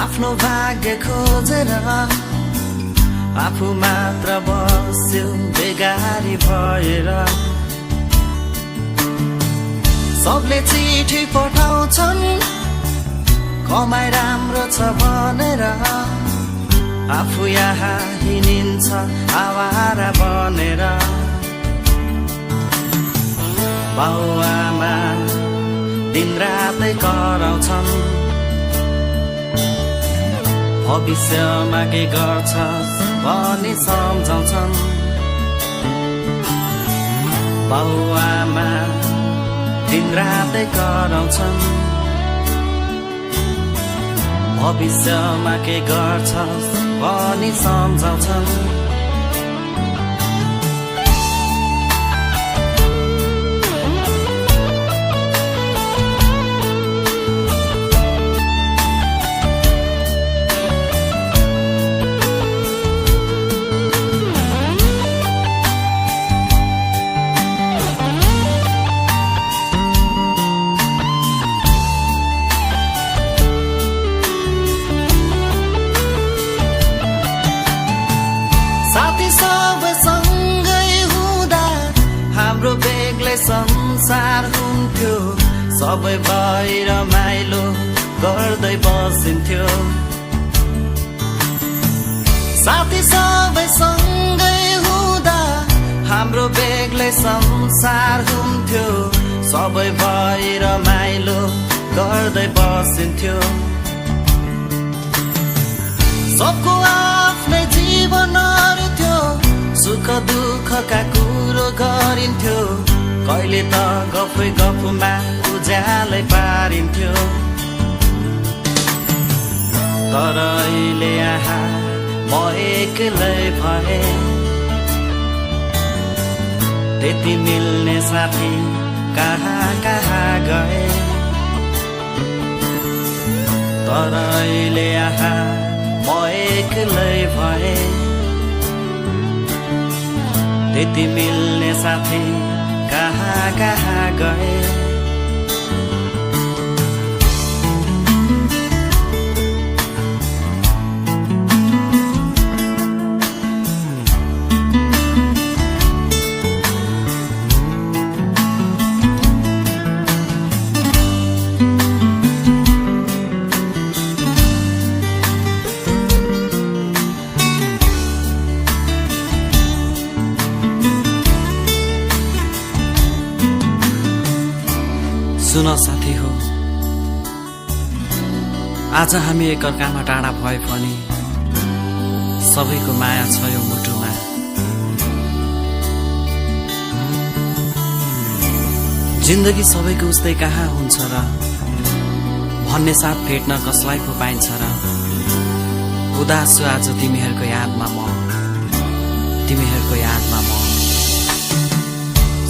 आफ्नो भाग्य खोजेर आफू मात्र बस्यो बेगारी भएर सबले चिठी पठाउँछन् कमाइ राम्रो छ भनेर आफू यहाँ हिँडिन्छ आवारा बनेर बाउआमा दिनरातै कराउँछन् भविष्यमा के गर्छ भनी सम्झाउँछन् बाउआमा दिनरातै कराउँछन् भविष्यमा के गर्छ भनी सम्झाउँछन् बेग्लै संसार हुन्थ्यो सबै भई रमाइलो गर्दै बसिन्थ्यो साथी सबै सँगै हुँदा हाम्रो बेग्लै संसार हुन्थ्यो सबै भई रमाइलो गर्दै बसिन्थ्यो सबको आफ्नै जीवनहरू थियो सुख दुःखका कुरो गरिन्थ्यो कहिले त गफै गफमा उज्यालै पारिन्थ्यो तर अहिले यहाँ म एक्लै भए त्यति मिल्ने साथी कहाँ कहाँ गए तर अहिले यहाँ म एक्लै भए त्यति मिल्ने साथी कहाँ कहाँ गए सुन साथी हो आज हामी एकअर्कामा टाढा भए पनि सबैको माया छ यो मुटुमा जिन्दगी सबैको उस्तै कहाँ हुन्छ र भन्ने साथ भेट्न कसलाई पो पाइन्छ र उदास छु आज तिमीहरूको यादमा म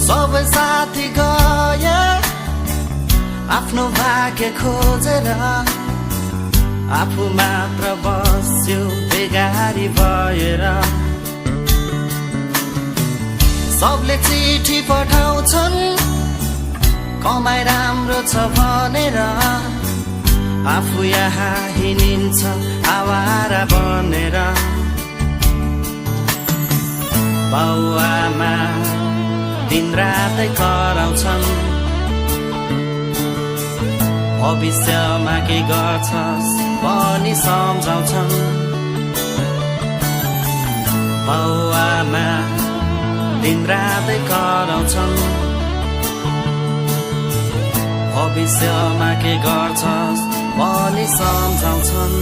सबै साथी गए आफ्नो भाग्य खोजेर आफू मात्र बस्यो बेगारी भएर सबले चिठी पठाउँछन् कमाइ राम्रो छ भनेर आफू यहाँ हिँडिन्छ आवारा बनेर बाउआमा दिनरातै कराउँछन् भविष्यमा के गर्छस् भनी सम्झाउँछन् बाउआमा दिनरातै कराउँछन् भविष्यमा के गर्छस् भनी सम्झाउँछन्